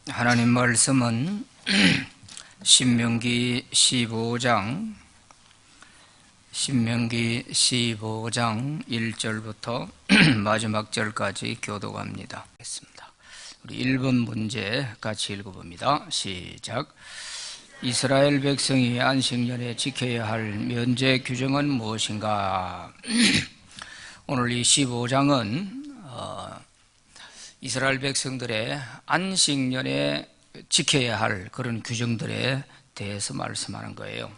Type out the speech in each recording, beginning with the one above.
하나님 말씀은 신명기 15장 1절부터 마지막 절까지 교독합니다. 우리 1번 문제 같이 읽어봅니다. 시작. 이스라엘 백성이 안식년에 지켜야 할 면제 규정은 무엇인가? 오늘 이 15장은 이스라엘 백성들의 안식년에 지켜야 할 그런 규정들에 대해서 말씀하는 거예요.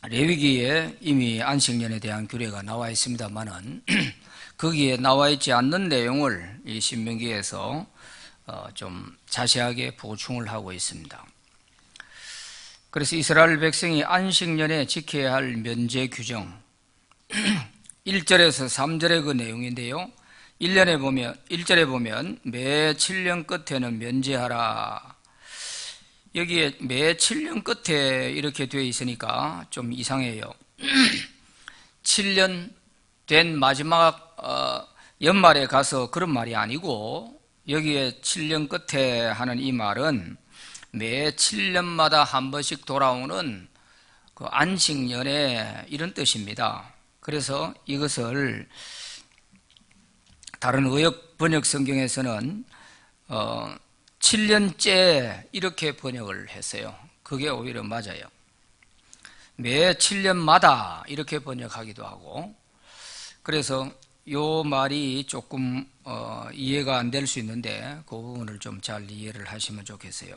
레위기에 이미 안식년에 대한 규례가 나와 있습니다만은 거기에 나와 있지 않는 내용을 이 신명기에서 좀 자세하게 보충을 하고 있습니다. 그래서 이스라엘 백성이 안식년에 지켜야 할 면제 규정 1절에서 3절의 그 내용인데요. 1절에 보면 매 7년 끝에는 면제하라. 여기에 매 7년 끝에 이렇게 되어 있으니까 좀 이상해요. 7년 된 마지막 연말에 가서 그런 말이 아니고 여기에 7년 끝에 하는 이 말은 매 7년마다 한 번씩 돌아오는 그 안식년에 이런 뜻입니다. 그래서 이것을 다른 의역 번역 성경에서는 7년째 이렇게 번역을 했어요. 그게 오히려 맞아요. 매 7년마다 이렇게 번역하기도 하고, 그래서 요 말이 조금 이해가 안 될 수 있는데 그 부분을 좀 잘 이해를 하시면 좋겠어요.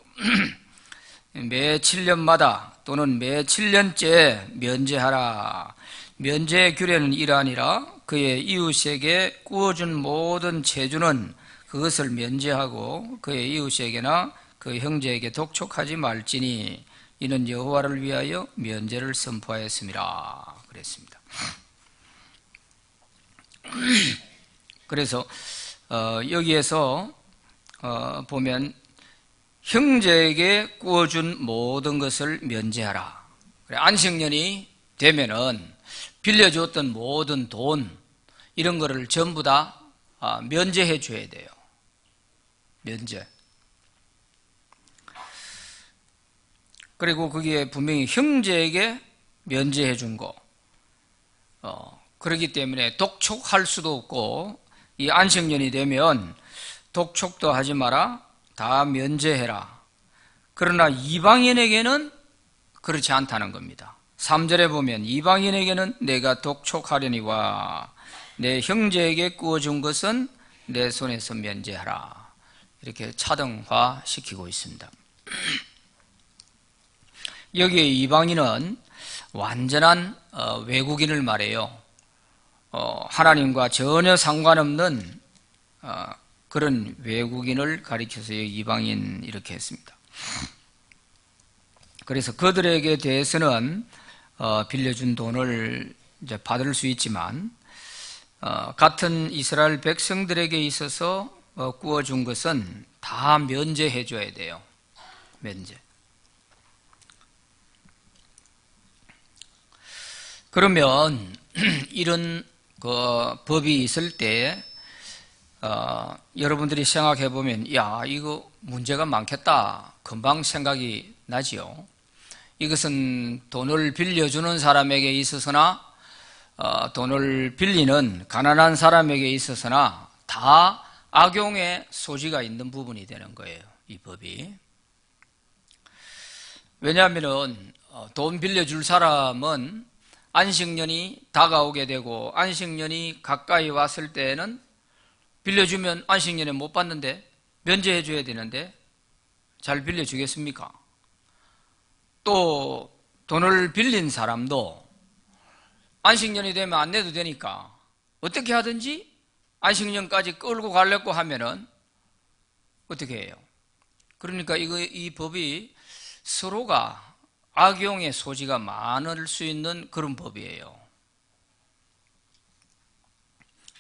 매 7년마다 또는 매 7년째 면제하라. 면제 규례는 이러하니라. 그의 이웃에게 구워준 모든 재주는 그것을 면제하고 그의 이웃에게나 그 형제에게 독촉하지 말지니 이는 여호와를 위하여 면제를 선포하였습니다. 그랬습니다. 그래서 여기에서 보면 형제에게 구워준 모든 것을 면제하라. 안식년이 되면은 빌려줬던 모든 돈 이런 거를 전부 다 면제해 줘야 돼요. 면제. 그리고 거기에 분명히 형제에게 면제해 준 거. 그렇기 때문에 독촉할 수도 없고 이 안식년이 되면 독촉도 하지 마라. 다 면제해라. 그러나 이방인에게는 그렇지 않다는 겁니다. 3절에 보면 이방인에게는 내가 독촉하려니와 내 형제에게 구워준 것은 내 손에서 면제하라. 이렇게 차등화시키고 있습니다. 여기에 이방인은 완전한 외국인을 말해요. 하나님과 전혀 상관없는 그런 외국인을 가리켜서 이방인 이렇게 했습니다. 그래서 그들에게 대해서는 빌려준 돈을 이제 받을 수 있지만 같은 이스라엘 백성들에게 있어서 구워준 것은 다 면제해 줘야 돼요. 면제. 그러면 이런 그 법이 있을 때 여러분들이 생각해 보면 야 이거 문제가 많겠다 금방 생각이 나지요. 이것은 돈을 빌려주는 사람에게 있어서나 돈을 빌리는 가난한 사람에게 있어서나 다 악용의 소지가 있는 부분이 되는 거예요. 이 법이. 왜냐하면 돈 빌려줄 사람은 안식년이 다가오게 되고 안식년이 가까이 왔을 때에는 빌려주면 안식년에 못 받는데 면제해 줘야 되는데 잘 빌려주겠습니까? 또 돈을 빌린 사람도 안식년이 되면 안 내도 되니까 어떻게 하든지 안식년까지 끌고 가려고 하면은 어떻게 해요? 그러니까 이 법이 서로가 악용의 소지가 많을 수 있는 그런 법이에요.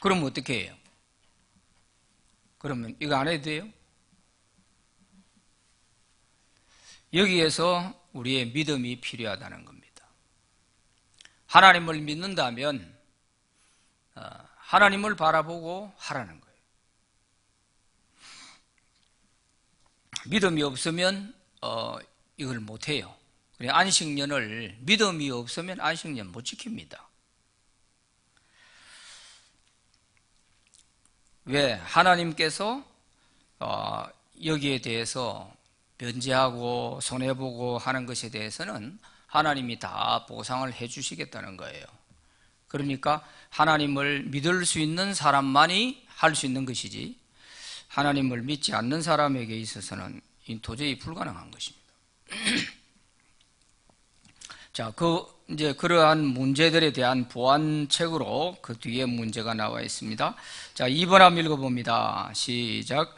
그럼 어떻게 해요? 그러면 이거 안 해도 돼요? 여기에서 우리의 믿음이 필요하다는 겁니다. 하나님을 믿는다면 하나님을 바라보고 하라는 거예요. 믿음이 없으면 이걸 못해요. 안식년을 믿음이 없으면 안식년 못 지킵니다. 왜? 하나님께서 여기에 대해서 면제하고 손해보고 하는 것에 대해서는 하나님이 다 보상을 해 주시겠다는 거예요. 그러니까 하나님을 믿을 수 있는 사람만이 할 수 있는 것이지, 하나님을 믿지 않는 사람에게 있어서는 도저히 불가능한 것입니다. 자, 이제 그러한 문제들에 대한 보완책으로 그 뒤에 문제가 나와 있습니다. 자, 2번 한번 읽어봅니다. 시작.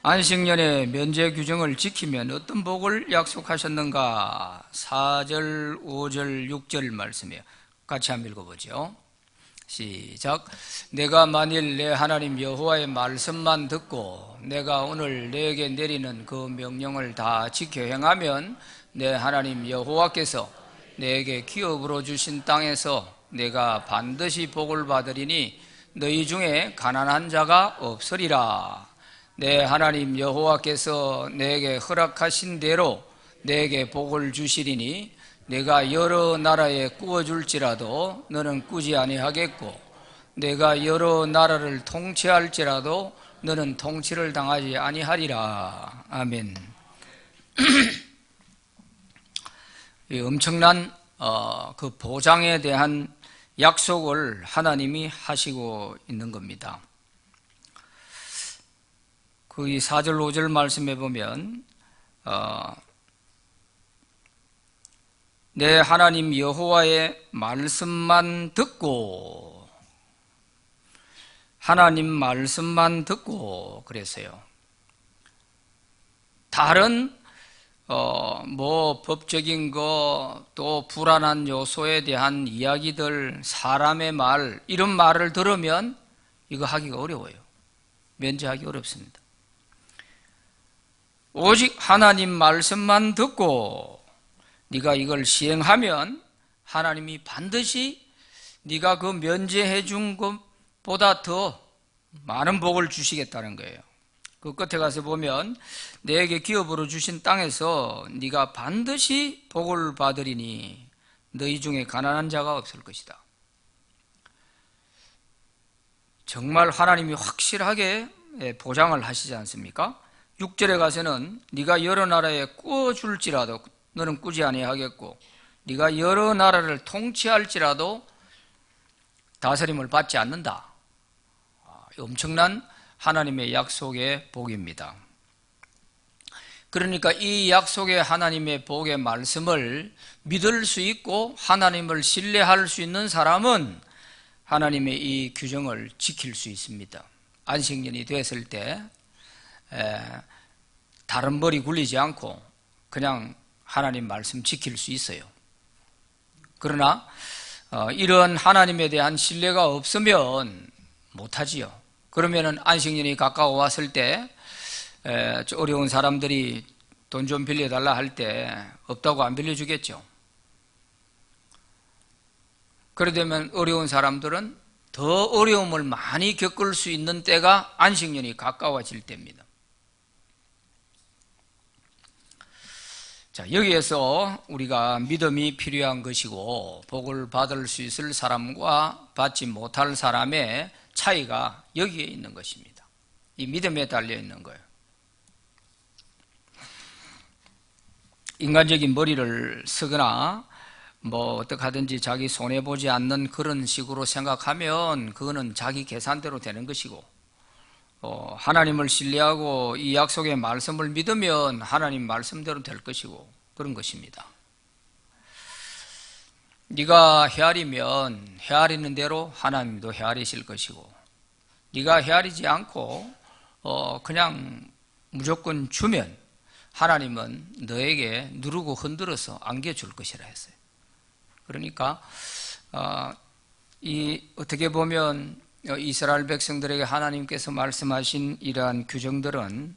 안식년의 면제 규정을 지키면 어떤 복을 약속하셨는가? 4절, 5절, 6절 말씀이에요. 같이 한번 읽어보죠. 시작. 내가 만일 내 하나님 여호와의 말씀만 듣고 내가 오늘 내게 내리는 그 명령을 다 지켜 행하면 내 하나님 여호와께서 내게 기업으로 주신 땅에서 내가 반드시 복을 받으리니 너희 중에 가난한 자가 없으리라. 내 하나님 여호와께서 내게 허락하신 대로 내게 복을 주시리니 내가 여러 나라에 꾸어줄지라도 너는 꾸지 아니하겠고 내가 여러 나라를 통치할지라도 너는 통치를 당하지 아니하리라. 아멘. 엄청난 그 보장에 대한 약속을 하나님이 하시고 있는 겁니다. 그 4절 5절 말씀해 보면 내 하나님 여호와의 말씀만 듣고, 하나님 말씀만 듣고 그랬어요. 다른 법적인 거, 또 불안한 요소에 대한 이야기들, 사람의 말, 이런 말을 들으면 이거 하기가 어려워요. 면제하기 어렵습니다. 오직 하나님 말씀만 듣고 네가 이걸 시행하면 하나님이 반드시 네가 그 면제해 준 것보다 더 많은 복을 주시겠다는 거예요. 그 끝에 가서 보면 내게 기업으로 주신 땅에서 네가 반드시 복을 받으리니 너희 중에 가난한 자가 없을 것이다. 정말 하나님이 확실하게 보장을 하시지 않습니까? 6절에 가서는 네가 여러 나라에 꾸어줄지라도 너는 꾸지 아니하겠고 네가 여러 나라를 통치할지라도 다스림을 받지 않는다. 엄청난 하나님의 약속의 복입니다. 그러니까 이 약속의 하나님의 복의 말씀을 믿을 수 있고 하나님을 신뢰할 수 있는 사람은 하나님의 이 규정을 지킬 수 있습니다. 안식년이 됐을 때 다른 머리 굴리지 않고 그냥 하나님 말씀 지킬 수 있어요. 그러나 이런 하나님에 대한 신뢰가 없으면 못하지요. 그러면은 안식년이 가까워 왔을 때 어려운 사람들이 돈 좀 빌려달라 할 때 없다고 안 빌려주겠죠. 그러되면 어려운 사람들은 더 어려움을 많이 겪을 수 있는 때가 안식년이 가까워질 때입니다. 자, 여기에서 우리가 믿음이 필요한 것이고 복을 받을 수 있을 사람과 받지 못할 사람의 차이가 여기에 있는 것입니다. 이 믿음에 달려 있는 거예요. 인간적인 머리를 쓰거나 어떻게 하든지 자기 손해보지 않는 그런 식으로 생각하면 그거는 자기 계산대로 되는 것이고, 하나님을 신뢰하고 이 약속의 말씀을 믿으면 하나님 말씀대로 될 것이고 그런 것입니다. 네가 헤아리면 헤아리는 대로 하나님도 헤아리실 것이고, 네가 헤아리지 않고 그냥 무조건 주면 하나님은 너에게 누르고 흔들어서 안겨줄 것이라 했어요. 그러니까 어떻게 보면 이스라엘 백성들에게 하나님께서 말씀하신 이러한 규정들은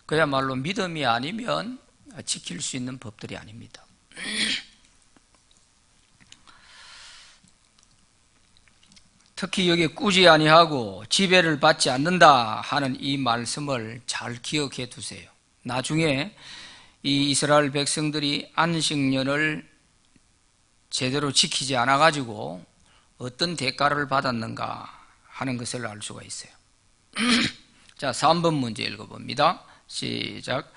그야말로 믿음이 아니면 지킬 수 있는 법들이 아닙니다. 특히 여기 꾸지 아니하고 지배를 받지 않는다 하는 이 말씀을 잘 기억해 두세요. 나중에 이 이스라엘 백성들이 안식년을 제대로 지키지 않아 가지고 어떤 대가를 받았는가 하는 것을 알 수가 있어요. 자, 3번 문제 읽어봅니다. 시작.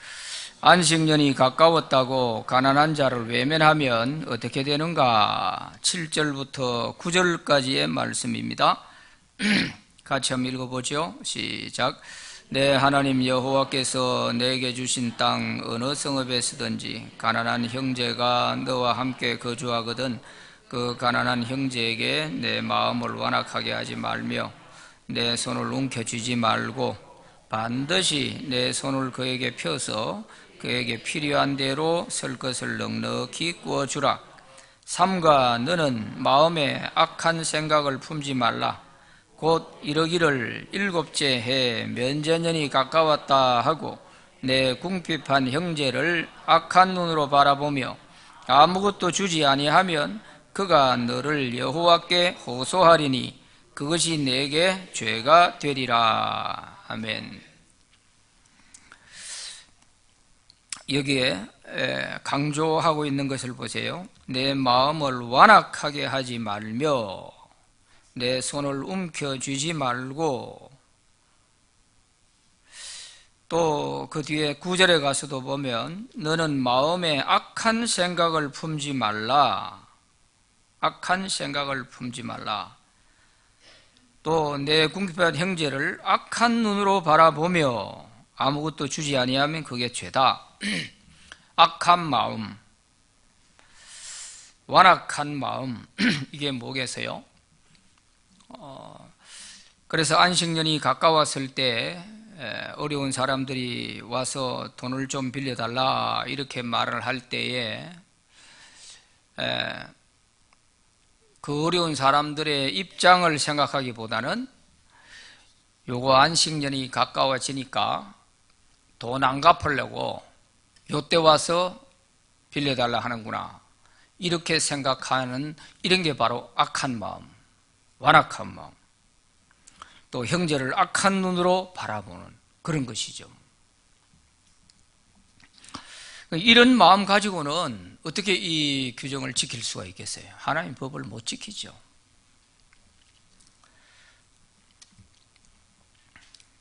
안식년이 가까웠다고 가난한 자를 외면하면 어떻게 되는가? 7절부터 9절까지의 말씀입니다. 같이 한번 읽어보죠. 시작. 내 하나님 여호와께서 내게 주신 땅 어느 성읍에서든지 가난한 형제가 너와 함께 거주하거든 그 가난한 형제에게 내 마음을 완악하게 하지 말며 내 손을 움켜쥐지 말고 반드시 내 손을 그에게 펴서 그에게 필요한 대로 설 것을 넉넉히 구워주라. 삼가 너는 마음에 악한 생각을 품지 말라. 곧 이러기를 일곱째 해 면제년이 가까웠다 하고 내 궁핍한 형제를 악한 눈으로 바라보며 아무것도 주지 아니하면 그가 너를 여호와께 호소하리니 그것이 내게 죄가 되리라. 아멘. 여기에 강조하고 있는 것을 보세요. 내 마음을 완악하게 하지 말며 내 손을 움켜쥐지 말고, 또 그 뒤에 9절에 가서도 보면 너는 마음에 악한 생각을 품지 말라. 악한 생각을 품지 말라. 또 내 궁핍한 형제를 악한 눈으로 바라보며 아무것도 주지 아니하면 그게 죄다. 악한 마음, 완악한 마음, 이게 뭐겠어요? 그래서 안식년이 가까웠을 때 어려운 사람들이 와서 돈을 좀 빌려달라 이렇게 말을 할 때에 그 어려운 사람들의 입장을 생각하기보다는 요거 안식년이 가까워지니까 돈 안 갚으려고 요때 와서 빌려달라 하는구나 이렇게 생각하는, 이런 게 바로 악한 마음, 완악한 마음, 또 형제를 악한 눈으로 바라보는 그런 것이죠. 이런 마음 가지고는 어떻게 이 규정을 지킬 수가 있겠어요? 하나님 법을 못 지키죠.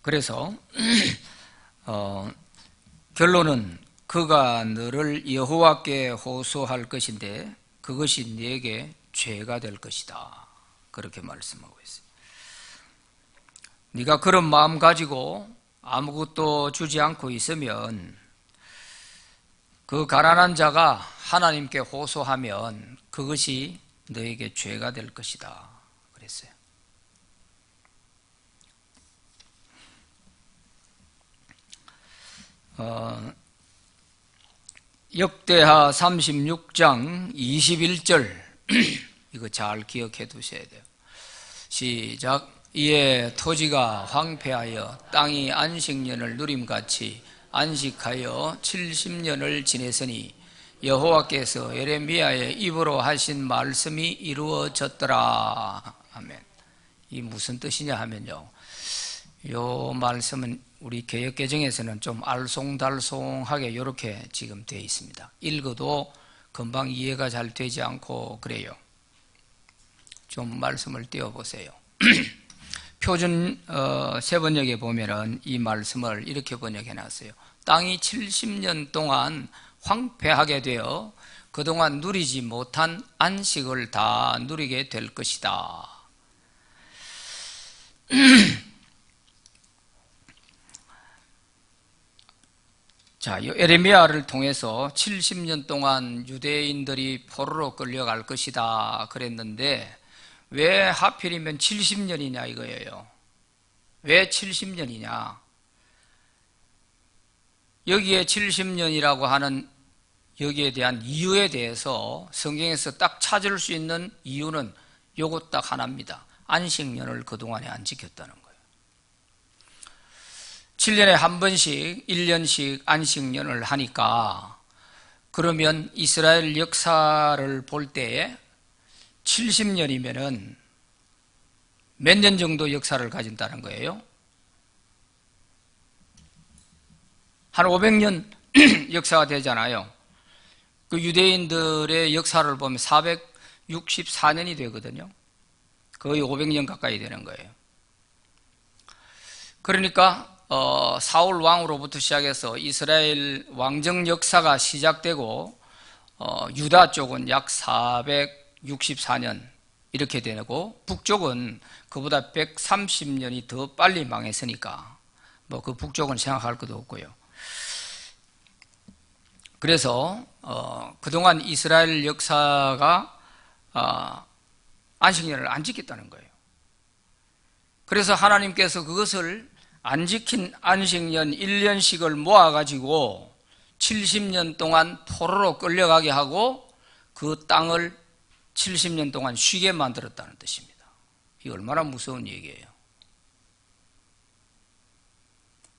그래서 결론은 그가 너를 여호와께 호소할 것인데 그것이 네게 죄가 될 것이다. 그렇게 말씀하고 있어요. 네가 그런 마음 가지고 아무것도 주지 않고 있으면 그 가난한 자가 하나님께 호소하면 그것이 너에게 죄가 될 것이다. 그랬어요. 역대하 36장 21절 이거 잘 기억해 두셔야 돼요. 시작. 이에 토지가 황폐하여 땅이 안식년을 누림같이 안식하여 70년을 지냈으니 여호와께서 예레미야의 입으로 하신 말씀이 이루어졌더라. 아멘. 이 무슨 뜻이냐 하면요, 요 말씀은 우리 개역개정에서는 좀 알쏭달쏭하게 이렇게 지금 되어 있습니다. 읽어도 금방 이해가 잘 되지 않고 그래요. 좀 말씀을 띄워보세요. 표준 세번역에 보면은 이 말씀을 이렇게 번역해 놨어요. 땅이 70년 동안 황폐하게 되어 그동안 누리지 못한 안식을 다 누리게 될 것이다. 자, 예레미야를 통해서 70년 동안 유대인들이 포로로 끌려갈 것이다 그랬는데 왜 하필이면 70년이냐 이거예요. 왜 70년이냐? 여기에 70년이라고 하는 여기에 대한 이유에 대해서 성경에서 딱 찾을 수 있는 이유는 요것 딱 하나입니다. 안식년을 그동안에 안 지켰다는 거예요. 7년에 한 번씩 1년씩 안식년을 하니까 그러면 이스라엘 역사를 볼 때에 70년이면은 몇 년 정도 역사를 가진다는 거예요? 한 500년 역사가 되잖아요. 그 유대인들의 역사를 보면 464년이 되거든요. 거의 500년 가까이 되는 거예요. 그러니까 사울 왕으로부터 시작해서 이스라엘 왕정 역사가 시작되고 유다 쪽은 약 464년 이렇게 되고 북쪽은 그보다 130년이 더 빨리 망했으니까 뭐 그 북쪽은 생각할 것도 없고요. 그래서 그동안 이스라엘 역사가 안식년을 안 지켰다는 거예요. 그래서 하나님께서 그것을 안 지킨 안식년 1년씩을 모아가지고 70년 동안 포로로 끌려가게 하고 그 땅을 70년 동안 쉬게 만들었다는 뜻입니다. 이게 얼마나 무서운 얘기예요.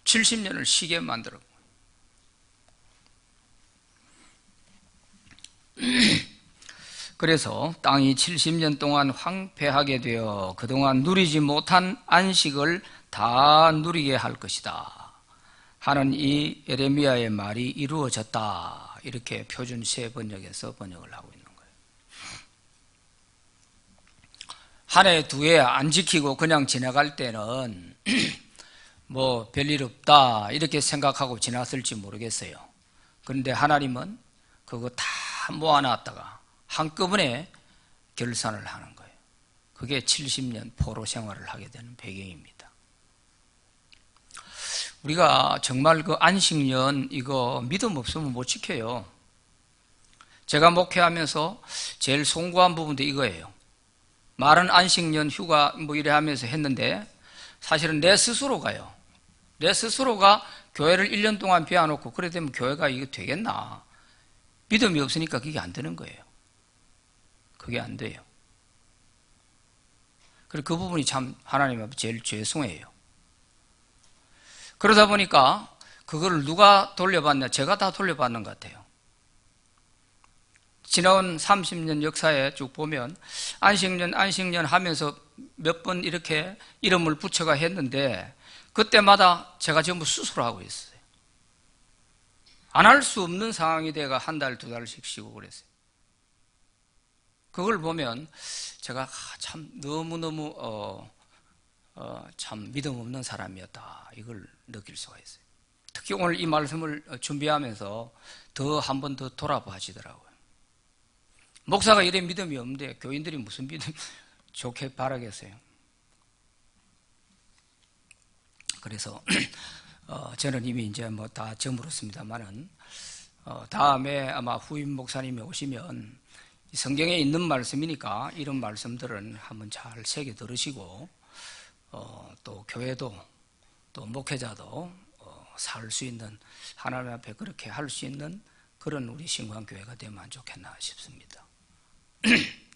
70년을 쉬게 만들었고 그래서 땅이 70년 동안 황폐하게 되어 그동안 누리지 못한 안식을 다 누리게 할 것이다 하는 이 예레미야의 말이 이루어졌다. 이렇게 표준 새 번역에서 번역을 하고 있는 거예요. 한 해, 두 해 안 지키고 그냥 지나갈 때는 뭐 별일 없다 이렇게 생각하고 지났을지 모르겠어요. 그런데 하나님은 그거 다 모아놨다가 한꺼번에 결산을 하는 거예요. 그게 70년 포로 생활을 하게 되는 배경입니다. 우리가 정말 그 안식년 이거 믿음 없으면 못 지켜요. 제가 목회하면서 제일 송구한 부분도 이거예요. 말은 안식년 휴가 뭐 이래 하면서 했는데 사실은 내 스스로가요. 내 스스로가 교회를 1년 동안 비워놓고 그래 되면 교회가 이게 되겠나. 믿음이 없으니까 그게 안 되는 거예요. 그게 안 돼요. 그리고 그 부분이 참 하나님 앞에 제일 죄송해요. 그러다 보니까 그걸 누가 돌려받냐? 제가 다 돌려받는 것 같아요. 지나온 30년 역사에 쭉 보면 안식년 하면서 몇 번 이렇게 이름을 붙여가 했는데 그때마다 제가 전부 스스로 하고 있어요. 안 할 수 없는 상황이 돼가 한 달, 두 달씩 쉬고 그랬어요. 그걸 보면 제가 참 너무너무 참 믿음 없는 사람이었다 이걸 느낄 수가 있어요. 특히 오늘 이 말씀을 준비하면서 더 한 번 더 돌아보시더라고요. 목사가 이래 믿음이 없는데 교인들이 무슨 믿음 좋게 바라겠어요. 그래서 저는 이미 이제 뭐 다 저물었습니다만은 다음에 아마 후임 목사님이 오시면 성경에 있는 말씀이니까 이런 말씀들은 한번 잘 새겨 들으시고 또 교회도 또 목회자도 살 수 있는 하나님 앞에 그렇게 할 수 있는 그런 우리 신광교회가 되면 좋겠나 싶습니다.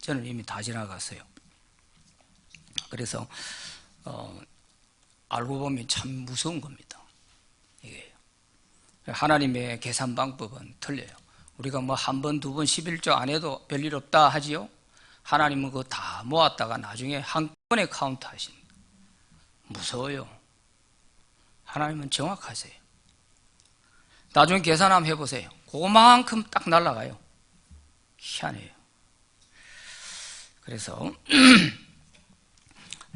저는 이미 다 지나갔어요. 그래서 알고 보면 참 무서운 겁니다. 이게 하나님의 계산 방법은 틀려요. 우리가 뭐 한 번, 두 번 11조 안 해도 별일 없다 하지요. 하나님은 그거 다 모았다가 나중에 한꺼번에 카운트 하십니다. 무서워요. 하나님은 정확하세요. 나중에 계산 한번 해보세요. 그만큼 딱 날아가요. 희한해요. 그래서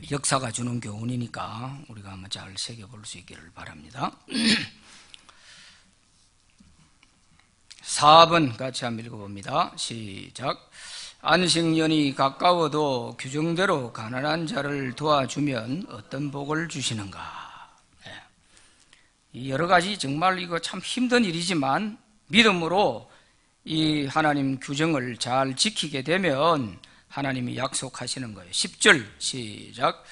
역사가 주는 교훈이니까 우리가 한번 잘 새겨볼 수 있기를 바랍니다. 4번 같이 한번 읽어봅니다. 시작. 안식년이 가까워도 규정대로 가난한 자를 도와주면 어떤 복을 주시는가. 여러 가지 정말 이거 참 힘든 일이지만 믿음으로 이 하나님 규정을 잘 지키게 되면 하나님이 약속하시는 거예요. 10절 시작.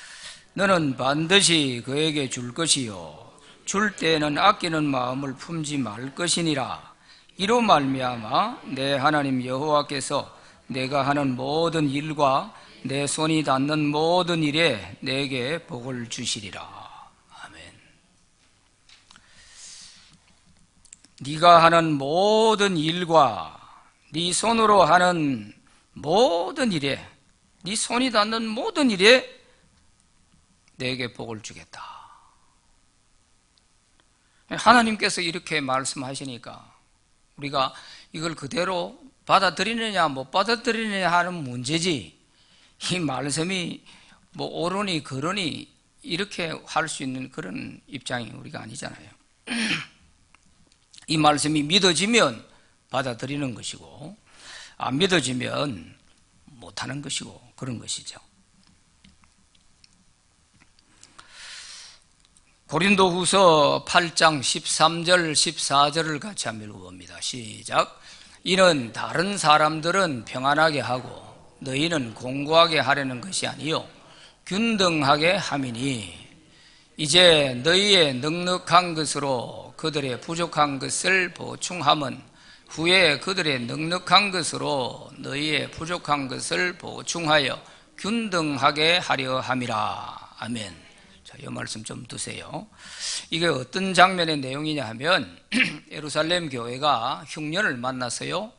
너는 반드시 그에게 줄 것이요 줄 때에는 아끼는 마음을 품지 말 것이니라. 이로 말미암아 내 하나님 여호와께서 내가 하는 모든 일과 내 손이 닿는 모든 일에 내게 복을 주시리라. 아멘. 네가 하는 모든 일과 네 손으로 하는 모든 일에, 네 손이 닿는 모든 일에 내게 복을 주겠다. 하나님께서 이렇게 말씀하시니까 우리가 이걸 그대로 받아들이느냐 못 받아들이느냐 하는 문제지, 이 말씀이 뭐 옳으니 그러니 이렇게 할 수 있는 그런 입장이 우리가 아니잖아요. 이 말씀이 믿어지면 받아들이는 것이고 안 믿어지면 못하는 것이고 그런 것이죠. 고린도후서 8장 13절 14절을 같이 한번 읽어봅니다. 시작. 이는 다른 사람들은 평안하게 하고 너희는 공고하게 하려는 것이 아니요 균등하게 함이니 이제 너희의 넉넉한 것으로 그들의 부족한 것을 보충함은 후에 그들의 넉넉한 것으로 너희의 부족한 것을 보충하여 균등하게 하려 함이라. 아멘. 자, 이 말씀 좀 두세요. 이게 어떤 장면의 내용이냐 하면 예루살렘 교회가 흉년을 만났어요.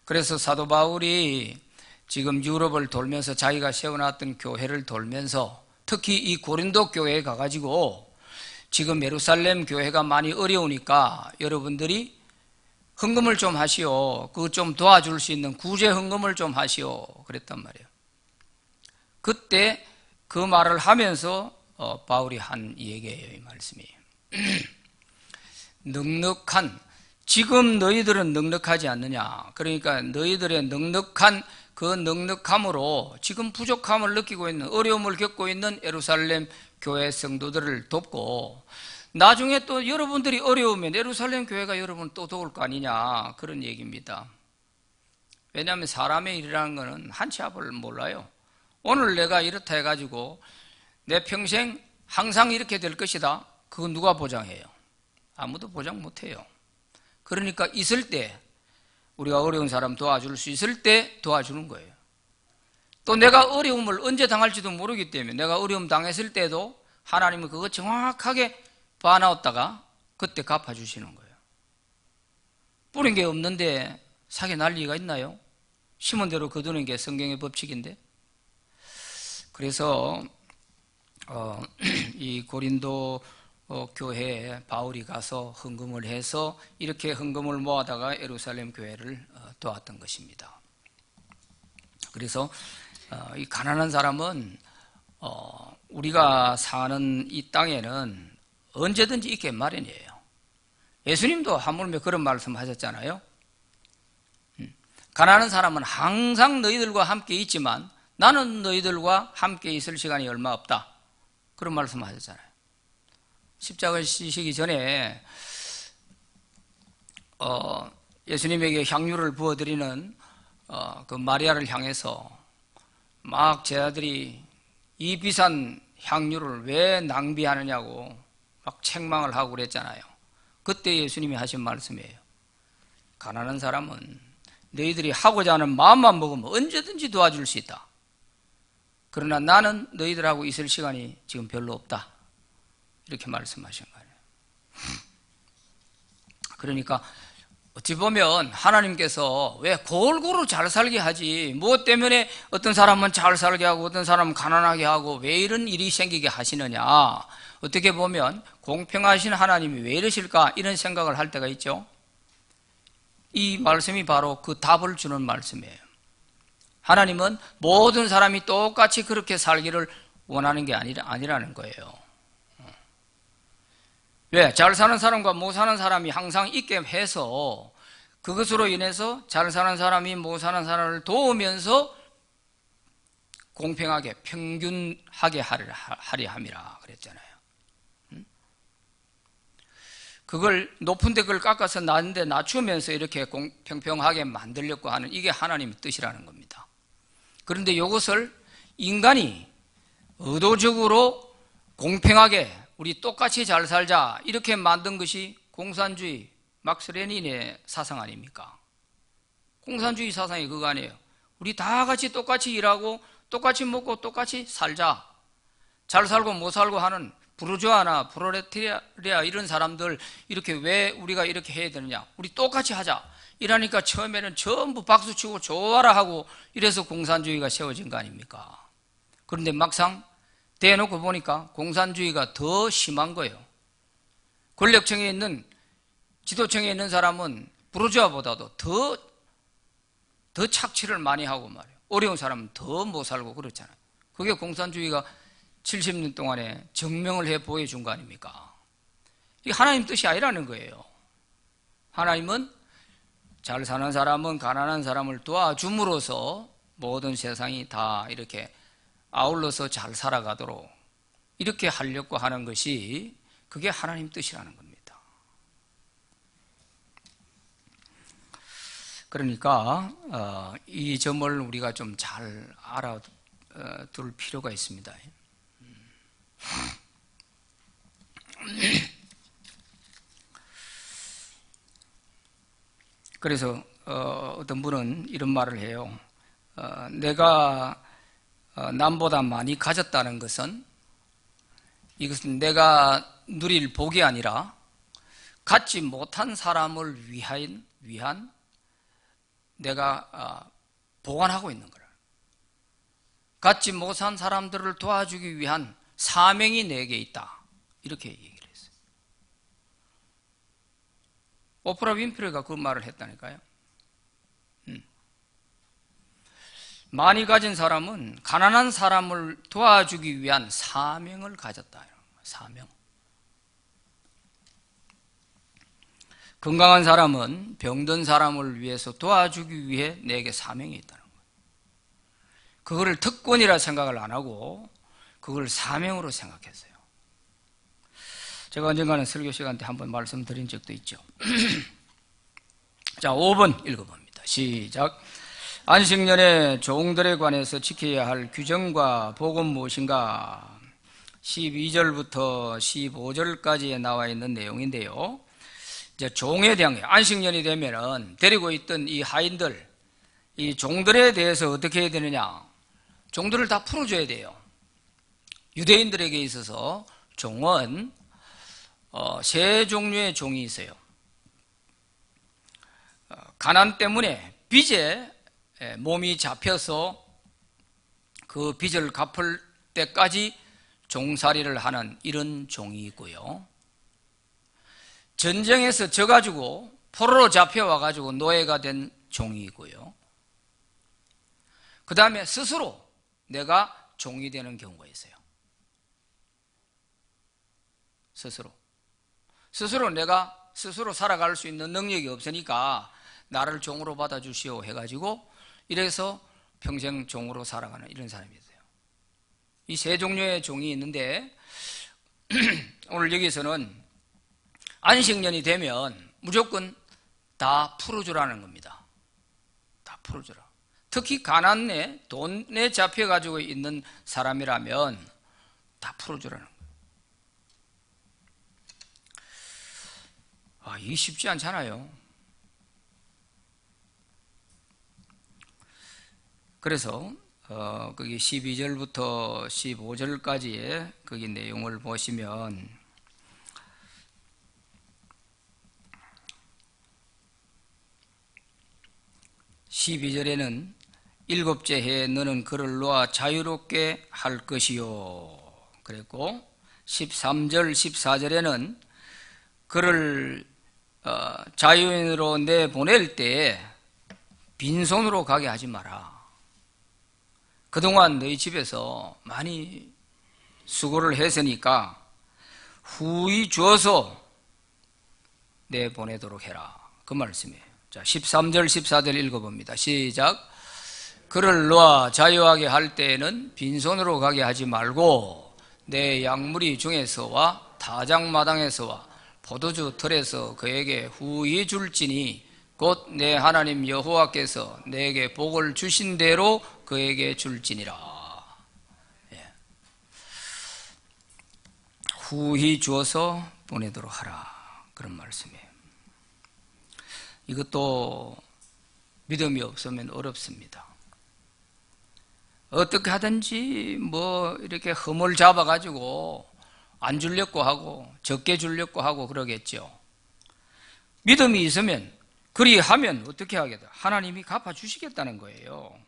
그래서 사도 바울이 지금 유럽을 돌면서 자기가 세워놨던 교회를 돌면서 특히 이 고린도 교회에 가가지고 지금 예루살렘 교회가 많이 어려우니까 여러분들이 헌금을 좀 하시오. 그거 좀 도와줄 수 있는 구제 헌금을 좀 하시오. 그랬단 말이에요. 그때 그 말을 하면서 바울이 한 얘기예요. 이 말씀이. 넉넉한, 지금 너희들은 넉넉하지 않느냐. 그러니까 너희들의 넉넉한 그 넉넉함으로 지금 부족함을 느끼고 있는, 어려움을 겪고 있는 예루살렘 교회 성도들을 돕고 나중에 또 여러분들이 어려우면 예루살렘 교회가 여러분 또 도울 거 아니냐, 그런 얘기입니다. 왜냐하면 사람의 일이라는 것은 한 치 앞을 몰라요. 오늘 내가 이렇다 해가지고 내 평생 항상 이렇게 될 것이다, 그건 누가 보장해요? 아무도 보장 못해요. 그러니까 있을 때, 우리가 어려운 사람 도와줄 수 있을 때 도와주는 거예요. 또 내가 어려움을 언제 당할지도 모르기 때문에 내가 어려움 당했을 때도 하나님은 그거 정확하게 봐놨다가 그때 갚아주시는 거예요. 뿌린 게 없는데 사게 날 리가 있나요? 심은 대로 거두는 게 성경의 법칙인데. 그래서 이 고린도 교회에 바울이 가서 헌금을 해서 이렇게 헌금을 모아다가 예루살렘 교회를 도왔던 것입니다. 그래서 이 가난한 사람은 우리가 사는 이 땅에는 언제든지 있게 마련이에요. 예수님도 하물며 그런 말씀 하셨잖아요. 가난한 사람은 항상 너희들과 함께 있지만 나는 너희들과 함께 있을 시간이 얼마 없다, 그런 말씀 하셨잖아요. 십자가를 지시기 전에 예수님에게 향유를 부어드리는 그 마리아를 향해서 막 제자들이 이 비싼 향유를 왜 낭비하느냐고 막 책망을 하고 그랬잖아요. 그때 예수님이 하신 말씀이에요. 가난한 사람은 너희들이 하고자 하는 마음만 먹으면 언제든지 도와줄 수 있다. 그러나 나는 너희들하고 있을 시간이 지금 별로 없다, 이렇게 말씀하신 거예요. 그러니까 어찌 보면 하나님께서 왜 골고루 잘 살게 하지, 무엇 때문에 어떤 사람은 잘 살게 하고 어떤 사람은 가난하게 하고 왜 이런 일이 생기게 하시느냐, 어떻게 보면 공평하신 하나님이 왜 이러실까, 이런 생각을 할 때가 있죠. 이 말씀이 바로 그 답을 주는 말씀이에요. 하나님은 모든 사람이 똑같이 그렇게 살기를 원하는 게 아니라는 거예요. 왜? 잘 사는 사람과 못 사는 사람이 항상 있게 해서 그것으로 인해서 잘 사는 사람이 못 사는 사람을 도우면서 공평하게 평균하게 하려 함이라 그랬잖아요. 그걸 높은 데 그걸 깎아서 낮은 데 낮추면서 이렇게 평평하게 만들려고 하는, 이게 하나님의 뜻이라는 겁니다. 그런데 이것을 인간이 의도적으로 공평하게 우리 똑같이 잘 살자 이렇게 만든 것이 공산주의, 막스 레닌의 사상 아닙니까? 공산주의 사상이 그거 아니에요. 우리 다 같이 똑같이 일하고 똑같이 먹고 똑같이 살자, 잘 살고 못 살고 하는 부르주아나 프롤레타리아 이런 사람들 이렇게 왜 우리가 이렇게 해야 되느냐, 우리 똑같이 하자 이러니까 처음에는 전부 박수치고 좋아라 하고 이래서 공산주의가 세워진 거 아닙니까? 그런데 막상 대놓고 보니까 공산주의가 더 심한 거예요. 권력층에 있는, 지도층에 있는 사람은 부르주아보다도 더 착취를 많이 하고 말이에요. 어려운 사람은 더 못 살고 그렇잖아요. 그게 공산주의가 70년 동안에 증명을 해 보여준 거 아닙니까? 이게 하나님 뜻이 아니라는 거예요. 하나님은 잘 사는 사람은 가난한 사람을 도와줌으로써 모든 세상이 다 이렇게 아울러서 잘 살아가도록 이렇게 하려고 하는 것이, 그게 하나님 뜻이라는 겁니다. 그러니까 이 점을 우리가 좀 잘 알아둘 필요가 있습니다. 그래서 어떤 분은 이런 말을 해요. 내가 남보다 많이 가졌다는 것은, 이것은 내가 누릴 복이 아니라 갖지 못한 사람을 위한 내가 보관하고 있는 거라. 갖지 못한 사람들을 도와주기 위한 사명이 내게 있다, 이렇게 얘기를 했어요. 오프라 윈프리가 그 말을 했다니까요. 많이 가진 사람은 가난한 사람을 도와주기 위한 사명을 가졌다. 사명. 건강한 사람은 병든 사람을 위해서 도와주기 위해 내게 사명이 있다는 거예요. 그거를 특권이라 생각을 안 하고 그걸 사명으로 생각했어요. 제가 언젠가는 설교 시간 때 한번 말씀드린 적도 있죠. 자, 5번 읽어봅니다. 시작. 안식년에 종들에 관해서 지켜야 할 규정과 복은 무엇인가? 12절부터 15절까지에 나와 있는 내용인데요. 이제 종에 대한 거예요. 안식년이 되면은 데리고 있던 이 하인들, 이 종들에 대해서 어떻게 해야 되느냐? 종들을 다 풀어줘야 돼요. 유대인들에게 있어서 종은 세 종류의 종이 있어요. 가난 때문에 빚에 몸이 잡혀서 그 빚을 갚을 때까지 종살이를 하는 이런 종이 있고요. 전쟁에서 져가지고 포로로 잡혀와가지고 노예가 된 종이 있고요. 그 다음에 스스로 내가 종이 되는 경우가 있어요. 스스로 내가 스스로 살아갈 수 있는 능력이 없으니까 나를 종으로 받아주시오 해가지고 이래서 평생 종으로 살아가는 이런 사람이 있어요. 이 세 종류의 종이 있는데 오늘 여기서는 안식년이 되면 무조건 다 풀어주라는 겁니다. 다 풀어주라. 특히 가난에 돈에 잡혀가지고 있는 사람이라면 다 풀어주라는 거예요. 이게 쉽지 않잖아요. 그래서 거기 12절부터 15절까지의 거기 내용을 보시면 12절에는 일곱째 해에 너는 그를 놓아 자유롭게 할 것이요 그랬고 13절 14절에는 그를 자유인으로 내보낼 때 빈손으로 가게 하지 마라. 그동안 너희 집에서 많이 수고를 했으니까 후히 주어서 내보내도록 해라. 그 말씀이에요. 자, 13절 14절 읽어봅니다. 시작. 그를 놓아 자유하게 할 때에는 빈손으로 가게 하지 말고 내 양무리 중에서와 타작마당에서와 포도주 틀에서 그에게 후히 줄지니 곧 내 하나님 여호와께서 내게 복을 주신 대로 그에게 줄지니라. 후히 주어서 보내도록 하라. 그런 말씀이에요. 이것도 믿음이 없으면 어렵습니다. 어떻게 하든지 이렇게 흠을 잡아가지고 안 주려고 하고 적게 주려고 하고 그러겠죠. 믿음이 있으면 그리하면 어떻게 하겠다? 하나님이 갚아주시겠다는 거예요.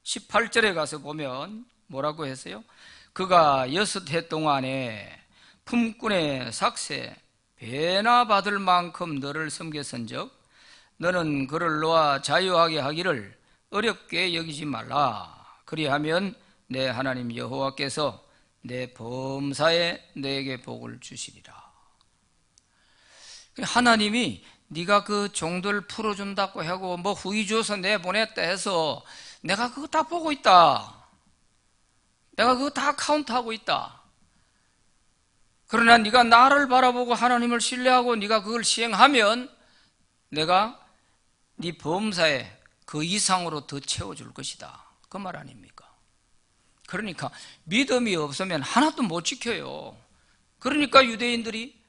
18절에 가서 보면 뭐라고 했어요? 그가 6해 동안에 품꾼의 삭새 배나 받을 만큼 너를 섬겼은즉 너는 그를 놓아 자유하게 하기를 어렵게 여기지 말라. 그리하면 내 하나님 여호와께서 내 범사에 내게 복을 주시리라. 하나님이 네가 그 종들 풀어준다고 하고 뭐 후이 줘서 내보냈다 해서 내가 그거 다 보고 있다. 내가 그거 다 카운트하고 있다. 그러나 네가 나를 바라보고 하나님을 신뢰하고 네가 그걸 시행하면 내가 네 범사에 그 이상으로 더 채워줄 것이다. 그 말 아닙니까? 그러니까 믿음이 없으면 하나도 못 지켜요. 그러니까 유대인들이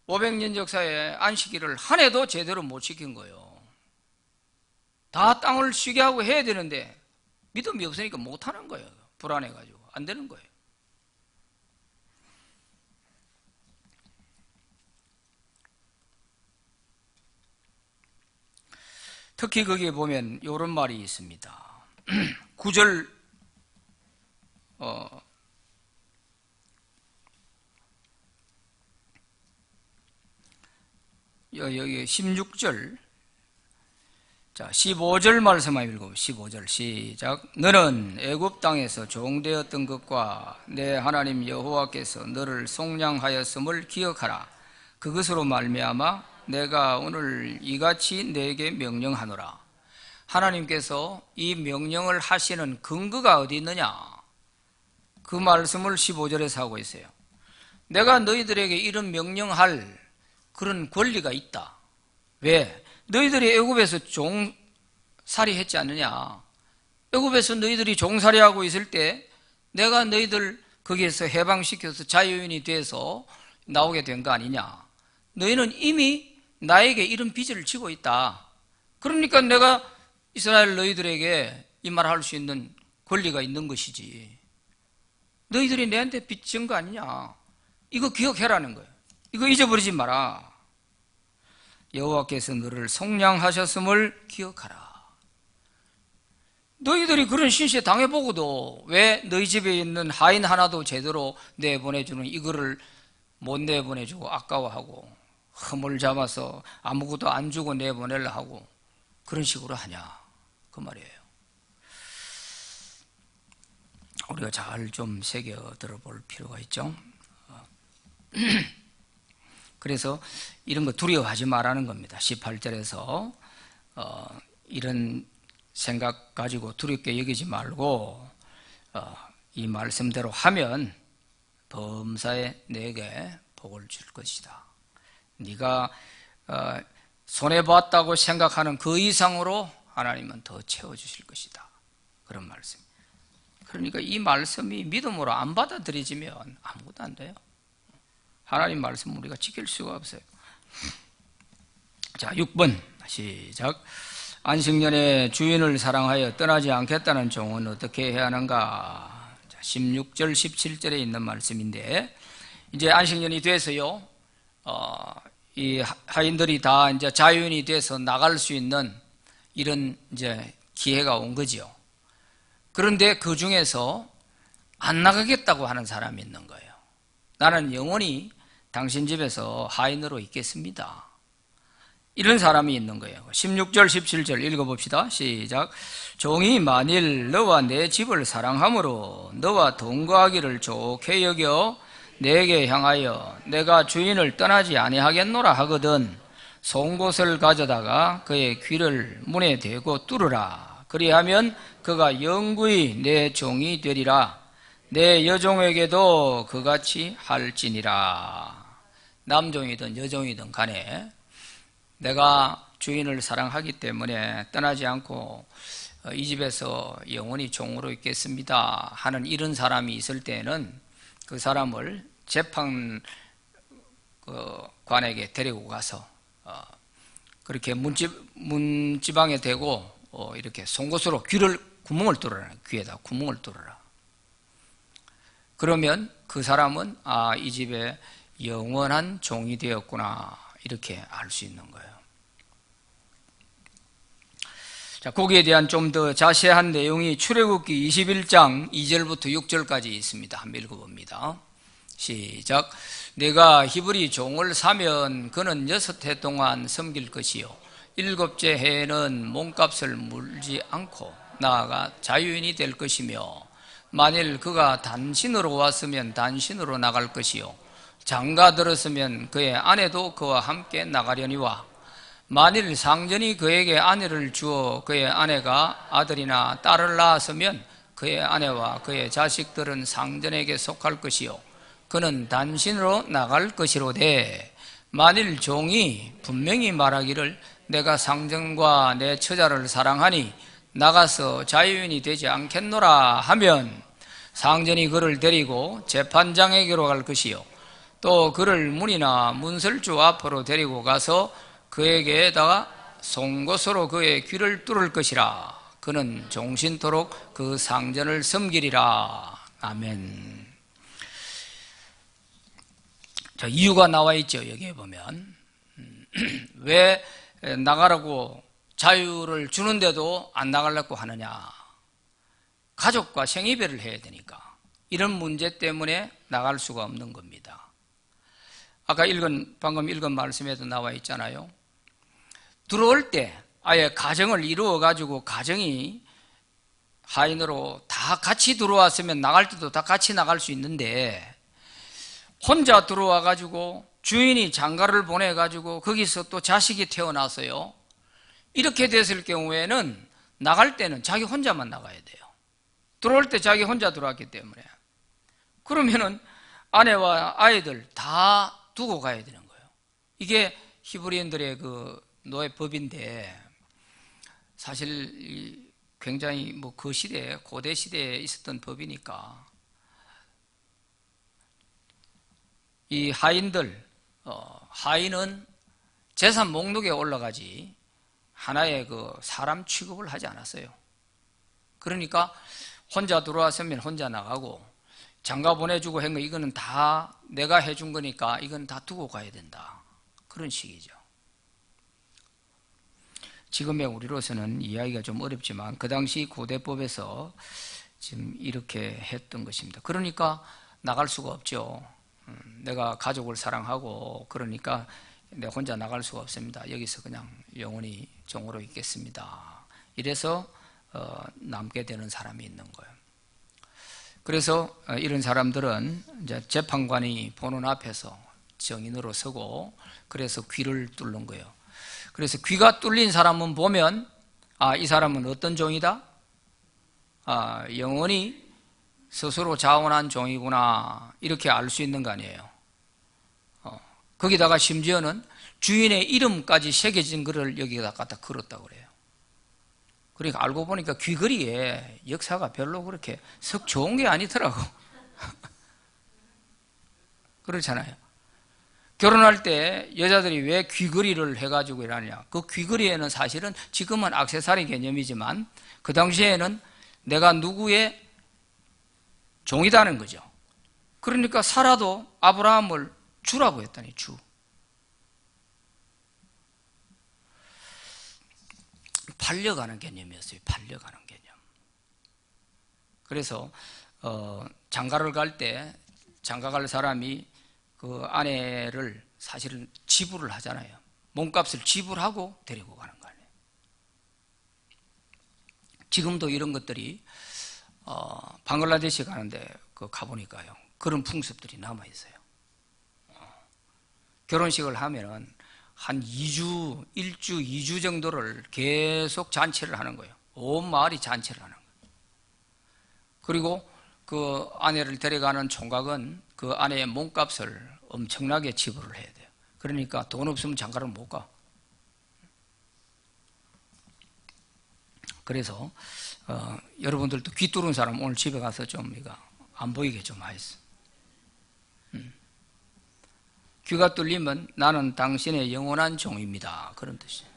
500년 역사에 안식일을 한 해도 제대로 못 지킨 거예요. 다 땅을 쉬게 하고 해야 되는데 믿음이 없으니까 못하는 거예요. 불안해가지고 안 되는 거예요. 특히 거기에 보면 이런 말이 있습니다. 9절 여기 16절, 자 15절 말씀 한번 읽어보세요. 15절 시작. 너는 애굽 땅에서 종되었던 것과 내 하나님 여호와께서 너를 속량하였음을 기억하라. 그것으로 말미암아 내가 오늘 이같이 내게 명령하노라. 하나님께서 이 명령을 하시는 근거가 어디 있느냐? 그 말씀을 15절에서 하고 있어요. 내가 너희들에게 이런 명령할 그런 권리가 있다. 왜? 너희들이 애굽에서 종살이 했지 않느냐? 애굽에서 너희들이 종살이하고 있을 때 내가 너희들 거기에서 해방시켜서 자유인이 돼서 나오게 된 거 아니냐? 너희는 이미 나에게 이런 빚을 지고 있다. 그러니까 내가 이스라엘 너희들에게 이 말 할 수 있는 권리가 있는 것이지. 너희들이 내한테 빚 진 거 아니냐? 이거 기억해라는 거예요. 이거 잊어버리지 마라. 여호와께서 너를 속량하셨음을 기억하라. 너희들이 그런 신시에 당해보고도 왜 너희 집에 있는 하인 하나도 제대로 내보내주는 이거를 못 내보내주고 아까워하고 흠을 잡아서 아무것도 안 주고 내보내려 하고 그런 식으로 하냐? 그 말이에요. 우리가 잘 좀 새겨 들어볼 필요가 있죠. 그래서 이런 거 두려워하지 말라는 겁니다. 18절에서 이런 생각 가지고 두렵게 여기지 말고 이 말씀대로 하면 범사에 내게 복을 줄 것이다. 네가 손해봤다고 생각하는 그 이상으로 하나님은 더 채워주실 것이다. 그런 말씀. 그러니까 이 말씀이 믿음으로 안 받아들여지면 아무것도 안 돼요. 하나님 말씀 우리가 지킬 수가 없어요. 자, 6번 시작. 안식년에 주인을 사랑하여 떠나지 않겠다는 종은 어떻게 해야 하는가? 자, 16절 17절에 있는 말씀인데 이제 안식년이 돼서요. 이 하인들이 다 이제 자유인이 돼서 나갈 수 있는 이런 이제 기회가 온 거죠. 그런데 그 중에서 안 나가겠다고 하는 사람이 있는 거예요. 나는 영원히 당신 집에서 하인으로 있겠습니다. 이런 사람이 있는 거예요. 16절 17절 읽어봅시다. 시작. 종이 만일 너와 내 집을 사랑함으로 너와 동거하기를 좋게 여겨 내게 향하여 내가 주인을 떠나지 아니하겠노라 하거든 송곳을 가져다가 그의 귀를 문에 대고 뚫으라. 그리하면 그가 영구히 내 종이 되리라. 내 여종에게도 그같이 할지니라. 남종이든 여종이든 간에 내가 주인을 사랑하기 때문에 떠나지 않고 이 집에서 영원히 종으로 있겠습니다 하는 이런 사람이 있을 때는 그 사람을 재판관에게 데리고 가서 그렇게 문지방에 대고 이렇게 송곳으로 구멍을 뚫어라. 귀에다 구멍을 뚫어라. 그러면 그 사람은 이 집에 영원한 종이 되었구나 이렇게 알 수 있는 거예요. 자, 거기에 대한 좀 더 자세한 내용이 출애굽기 21장 2절부터 6절까지 있습니다. 한번 읽어봅니다. 시작. 내가 히브리 종을 사면 그는 6해 동안 섬길 것이요 7째 해에는 몸값을 물지 않고 나아가 자유인이 될 것이며 만일 그가 단신으로 왔으면 단신으로 나갈 것이요 장가 들었으면 그의 아내도 그와 함께 나가려니와 만일 상전이 그에게 아내를 주어 그의 아내가 아들이나 딸을 낳았으면 그의 아내와 그의 자식들은 상전에게 속할 것이요 그는 단신으로 나갈 것이로되 만일 종이 분명히 말하기를 내가 상전과 내 처자를 사랑하니 나가서 자유인이 되지 않겠노라 하면 상전이 그를 데리고 재판장에게로 갈 것이요 또 그를 문이나 문설주 앞으로 데리고 가서 그에게다가 송곳으로 그의 귀를 뚫을 것이라. 그는 종신토록 그 상전을 섬기리라. 아멘. 자, 이유가 나와 있죠. 여기에 보면 왜 나가라고 자유를 주는데도 안 나가려고 하느냐. 가족과 생이별을 해야 되니까. 이런 문제 때문에 나갈 수가 없는 겁니다. 아까 방금 읽은 말씀에도 나와 있잖아요. 들어올 때 아예 가정을 이루어가지고 가정이 하인으로 다 같이 들어왔으면 나갈 때도 다 같이 나갈 수 있는데 혼자 들어와가지고 주인이 장가를 보내가지고 거기서 또 자식이 태어났어요. 이렇게 됐을 경우에는 나갈 때는 자기 혼자만 나가야 돼요. 들어올 때 자기 혼자 들어왔기 때문에. 그러면은 아내와 아이들 다 두고 가야 되는 거예요. 이게 히브리인들의 그 노예법인데 사실 굉장히 그 시대에 고대 시대에 있었던 법이니까 이 하인들 하인은 재산 목록에 올라가지 하나의 그 사람 취급을 하지 않았어요. 그러니까 혼자 들어왔으면 혼자 나가고 장가 보내주고 한 거 이거는 다 내가 해준 거니까 이건 다 두고 가야 된다. 그런 식이죠. 지금의 우리로서는 이해하기가 좀 어렵지만 그 당시 고대법에서 지금 이렇게 했던 것입니다. 그러니까 나갈 수가 없죠. 내가 가족을 사랑하고 그러니까 내가 혼자 나갈 수가 없습니다. 여기서 그냥 영원히 종으로 있겠습니다. 이래서 남게 되는 사람이 있는 거예요. 그래서 이런 사람들은 이제 재판관이 보는 앞에서 정인으로 서고 그래서 귀를 뚫는 거예요. 그래서 귀가 뚫린 사람은 보면 이 사람은 어떤 종이다? 영원히 스스로 자원한 종이구나 이렇게 알 수 있는 거 아니에요. 거기다가 심지어는 주인의 이름까지 새겨진 글을 여기다 갖다 걸었다고 그래요. 그러니까 알고 보니까 귀걸이에 역사가 별로 그렇게 썩 좋은 게 아니더라고. 그렇잖아요. 결혼할 때 여자들이 왜 귀걸이를 해가지고 일하느냐. 그 귀걸이에는 사실은 지금은 액세서리 개념이지만 그 당시에는 내가 누구의 종이다는 거죠. 그러니까 사라도 아브라함을 주라고 했다니, 주. 팔려가는 개념이었어요. 팔려가는 개념. 그래서 장가를 갈 때 장가 갈 사람이 그 아내를 사실은 지불을 하잖아요. 몸값을 지불하고 데리고 가는 거 아니에요. 지금도 이런 것들이 방글라데시 가는데 가보니까요. 그런 풍습들이 남아 있어요. 결혼식을 하면은 한 2주, 1주, 2주 정도를 계속 잔치를 하는 거예요. 온 마을이 잔치를 하는 거예요. 그리고 그 아내를 데려가는 총각은 그 아내의 몸값을 엄청나게 지불을 해야 돼요. 그러니까 돈 없으면 장가를 못 가. 그래서 여러분들도 귀 뚫은 사람 오늘 집에 가서 좀 이거 안 보이게 좀 하겠어. 귀가 뚫리면 나는 당신의 영원한 종입니다. 그런 뜻이에요.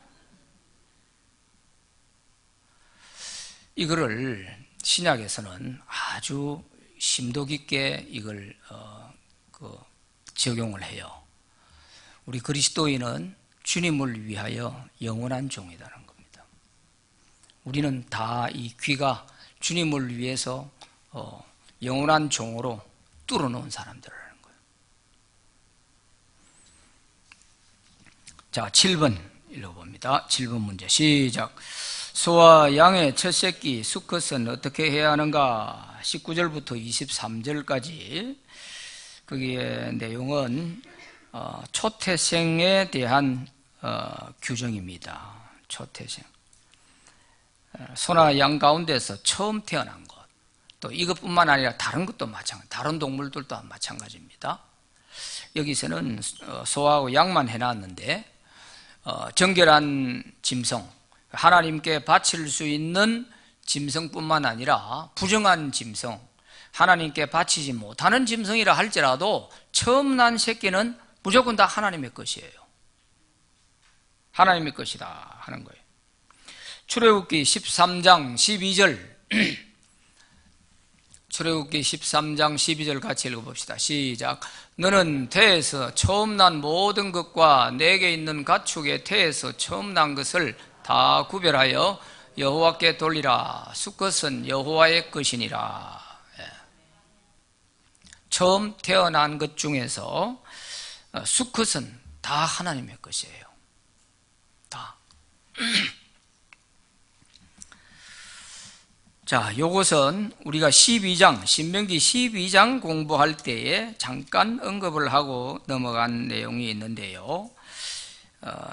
이거를 신약에서는 아주 심도 깊게 이걸 적용을 해요. 우리 그리스도인은 주님을 위하여 영원한 종이라는 겁니다. 우리는 다 이 귀가 주님을 위해서 영원한 종으로 뚫어놓은 사람들이라는 거예요. 자, 7번 읽어봅니다. 7번 문제 시작. 소와 양의 첫 새끼 수컷은 어떻게 해야 하는가? 19절부터 23절까지 거기에 내용은 초태생에 대한 규정입니다. 초태생. 소나 양 가운데서 처음 태어난 것, 또 이것뿐만 아니라 다른 것도 마찬가지, 다른 동물들도 마찬가지입니다. 여기서는 소하고 양만 해놨는데 정결한 짐승, 하나님께 바칠 수 있는 짐승뿐만 아니라 부정한 짐승, 하나님께 바치지 못하는 짐승이라 할지라도 처음 난 새끼는 무조건 다 하나님의 것이에요. 하나님의 것이다 하는 거예요. 출애굽기 13장 12절 출애굽기 13장 12절 같이 읽어봅시다. 시작. 너는 태에서 처음 난 모든 것과 내게 있는 가축의 태에서 처음 난 것을 다 구별하여 여호와께 돌리라. 수컷은 여호와의 것이니라. 처음 태어난 것 중에서 수컷은 다 하나님의 것이에요. 다. 자, 요것은 우리가 12장, 신명기 12장 공부할 때에 잠깐 언급을 하고 넘어간 내용이 있는데요.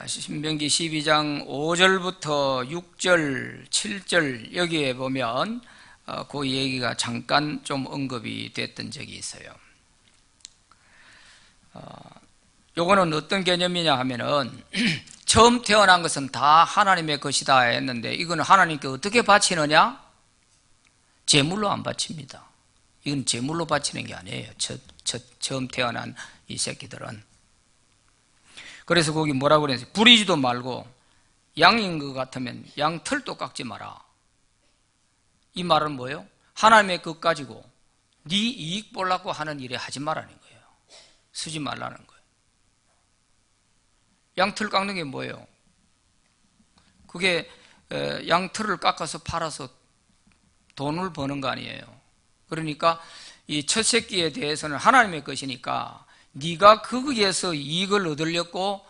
신명기 12장 5절부터 6절, 7절 여기에 보면 그 얘기가 잠깐 좀 언급이 됐던 적이 있어요. 요거는 어떤 개념이냐 하면은 처음 태어난 것은 다 하나님의 것이다 했는데 이거는 하나님께 어떻게 바치느냐? 제물로 안 바칩니다. 이건 제물로 바치는 게 아니에요. 처음 태어난 이 새끼들은. 그래서 거기 뭐라고 그랬어요? 부리지도 말고 양인 것 같으면 양 털도 깎지 마라. 이 말은 뭐예요? 하나님의 것 가지고 네 이익 보려고 하는 일에 하지 말라는 거예요. 쓰지 말라는 거예요. 양털 깎는 게 뭐예요? 그게 양털을 깎아서 팔아서 돈을 버는 거 아니에요. 그러니까 이 첫 새끼에 대해서는 하나님의 것이니까 네가 거기에서 이익을 얻으려고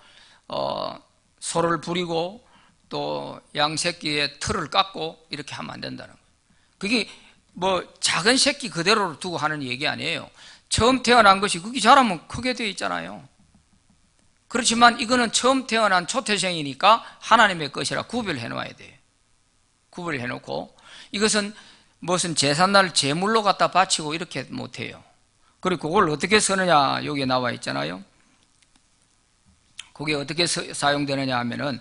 소를 부리고 또 양 새끼의 털을 깎고 이렇게 하면 안 된다는 거예요. 그게 뭐 작은 새끼 그대로 두고 하는 얘기 아니에요. 처음 태어난 것이 그게 자라면 크게 되어 있잖아요. 그렇지만 이거는 처음 태어난 초태생이니까 하나님의 것이라 구별해 놓아야 돼요. 구별해 놓고 이것은 무슨 제삿날 제물로 갖다 바치고 이렇게 못해요. 그리고 그걸 어떻게 쓰느냐 여기에 나와 있잖아요. 그게 어떻게 사용되느냐 하면은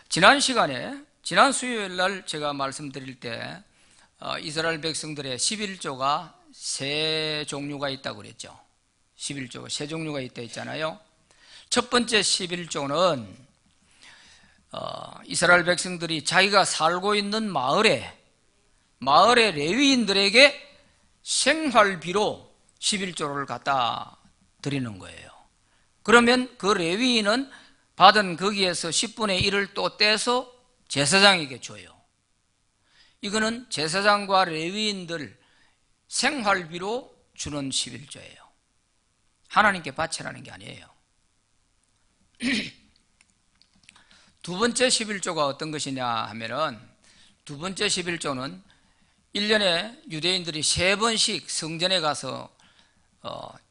지난 시간에 지난 수요일 날 제가 말씀드릴 때 이스라엘 백성들의 11조가 세 종류가 있다고 그랬죠. 11조가 세 종류가 있다 했잖아요. 첫 번째 11조는 이스라엘 백성들이 자기가 살고 있는 마을의 레위인들에게 생활비로 11조를 갖다 드리는 거예요. 그러면 그 레위인은 받은 거기에서 10분의 1을 또 떼서 제사장에게 줘요. 이거는 제사장과 레위인들 생활비로 주는 11조예요. 하나님께 바치라는 게 아니에요. 두 번째 11조가 어떤 것이냐 하면은 두 번째 11조는 1년에 유대인들이 3번씩 성전에 가서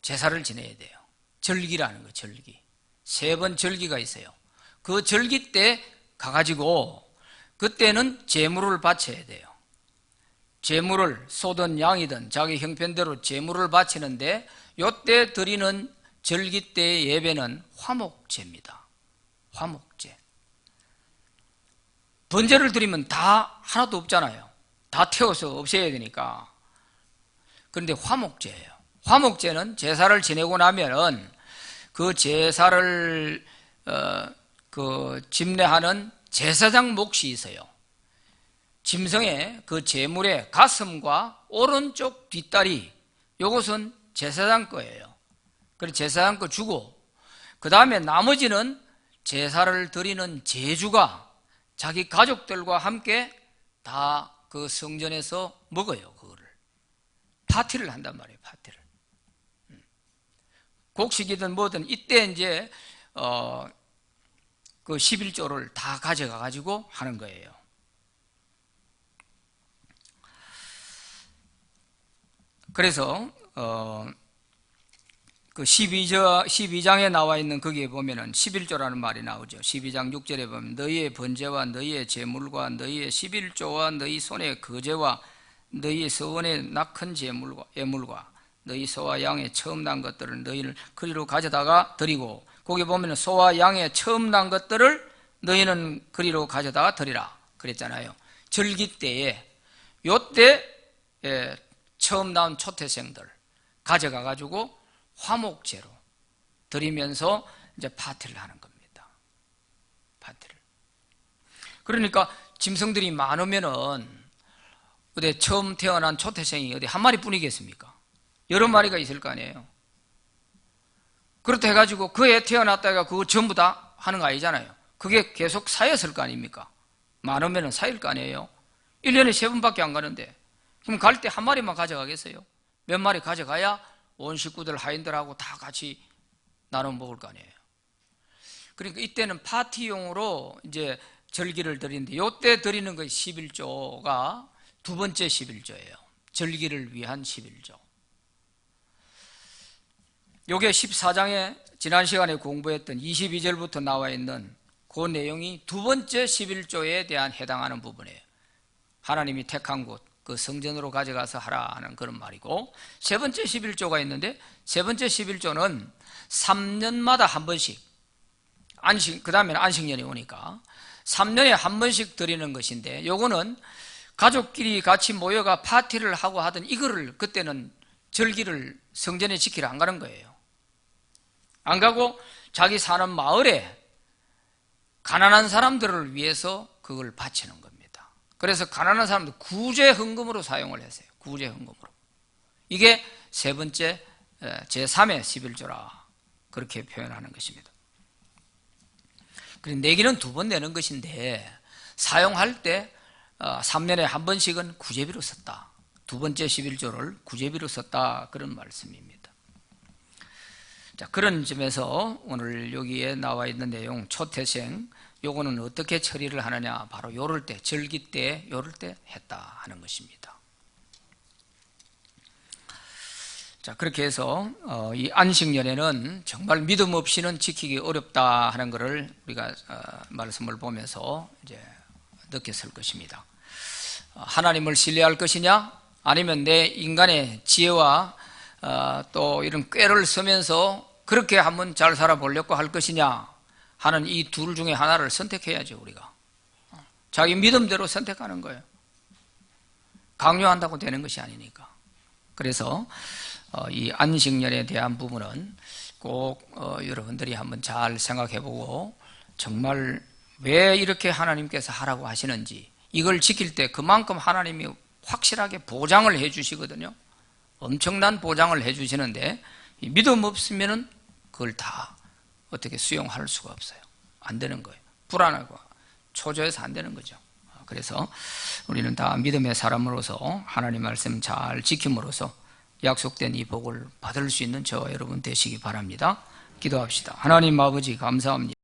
제사를 지내야 돼요. 절기라는 거, 절기. 3번 절기가 있어요. 그 절기 때 가가지고 그때는 제물을 바쳐야 돼요. 제물을 소든 양이든 자기 형편대로 제물을 바치는데 요때 드리는 절기 때의 예배는 화목제입니다. 화목제. 번제를 드리면 다 하나도 없잖아요. 다 태워서 없애야 되니까. 그런데 화목제예요. 화목제는 제사를 지내고 나면은 그 제사를 집례하는 제사장 몫이 있어요. 짐승의 그 제물의 가슴과 오른쪽 뒷다리, 요것은 제사장 거예요. 그래서 제사장 거 주고 그 다음에 나머지는 제사를 드리는 제주가 자기 가족들과 함께 다 그 성전에서 먹어요. 그거를 파티를 한단 말이에요. 파티를. 곡식이든 뭐든 이때 이제 그 11조를 다 가져가 가지고 하는 거예요. 그래서 그 12장에 나와 있는 거기에 보면은 11조라는 말이 나오죠. 12장 6절에 보면 너희의 번제와 너희의 제물과 너희의 11조와 너희 손의 거제와 너희 서원의 낙한 제물과 예물과 너희 소와 양의 처음 난 것들을 너희는 그리로 가져다가 드리고, 거기 보면은 소와 양의 처음 난 것들을 너희는 그리로 가져다가 드리라 그랬잖아요. 절기 때에 요때 처음 나온 초태생들 가져가 가지고 화목제로 드리면서 이제 파티를 하는 겁니다. 파티를. 그러니까 짐승들이 많으면은 어디 처음 태어난 초태생이 어디 한 마리뿐이겠습니까? 여러 마리가 있을 거 아니에요. 그렇다 해가지고 그 애 태어났다가 그거 전부 다 하는 거 아니잖아요. 그게 계속 쌓였을 거 아닙니까? 많으면은 쌓일 거 아니에요. 1년에 3번밖에 안 가는데 그럼 갈 때 한 마리만 가져가겠어요? 몇 마리 가져가야 온 식구들 하인들하고 다 같이 나눠 먹을 거 아니에요. 그러니까 이때는 파티용으로 이제 절기를 드리는데, 요때 드리는 거 11조가 두 번째 11조예요. 절기를 위한 11조. 요게 14장에 지난 시간에 공부했던 22절부터 나와 있는 그 내용이 두 번째 11조에 대한 해당하는 부분이에요. 하나님이 택한 곳, 그 성전으로 가져가서 하라 하는 그런 말이고, 세 번째 11조가 있는데, 세 번째 11조는 3년마다 한 번씩 그 다음에는 안식년이 오니까 3년에 한 번씩 드리는 것인데, 요거는 가족끼리 같이 모여가 파티를 하고 하던 이거를 그때는 절기를 성전에 지키러 안 가는 거예요. 안 가고 자기 사는 마을에 가난한 사람들을 위해서 그걸 바치는 겁니다. 그래서 가난한 사람들 구제 헌금으로 사용을 했어요. 구제 헌금으로. 이게 세 번째 제3의 11조라 그렇게 표현하는 것입니다. 그리고 내기는 두 번 내는 것인데, 사용할 때 3년에 한 번씩은 구제비로 썼다. 두 번째 11조를 구제비로 썼다, 그런 말씀입니다. 자, 그런 점에서 오늘 여기에 나와 있는 내용 초태생, 요거는 어떻게 처리를 하느냐, 바로 요럴 때, 절기 때 요럴 때 했다 하는 것입니다. 자, 그렇게 해서 이 안식년에는 정말 믿음 없이는 지키기 어렵다 하는 것을 우리가 말씀을 보면서 이제 느꼈을 것입니다. 하나님을 신뢰할 것이냐, 아니면 내 인간의 지혜와 또 이런 꾀를 쓰면서 그렇게 한번 잘 살아보려고 할 것이냐 하는 이 둘 중에 하나를 선택해야죠. 우리가 자기 믿음대로 선택하는 거예요. 강요한다고 되는 것이 아니니까. 그래서 이 안식년에 대한 부분은 꼭 여러분들이 한번 잘 생각해보고, 정말 왜 이렇게 하나님께서 하라고 하시는지, 이걸 지킬 때 그만큼 하나님이 확실하게 보장을 해 주시거든요. 엄청난 보장을 해 주시는데, 믿음 없으면은 그걸 다 어떻게 수용할 수가 없어요. 안 되는 거예요. 불안하고 초조해서 안 되는 거죠. 그래서 우리는 다 믿음의 사람으로서 하나님 말씀 잘 지킴으로써 약속된 이 복을 받을 수 있는 저와 여러분 되시기 바랍니다. 기도합시다. 하나님 아버지 감사합니다.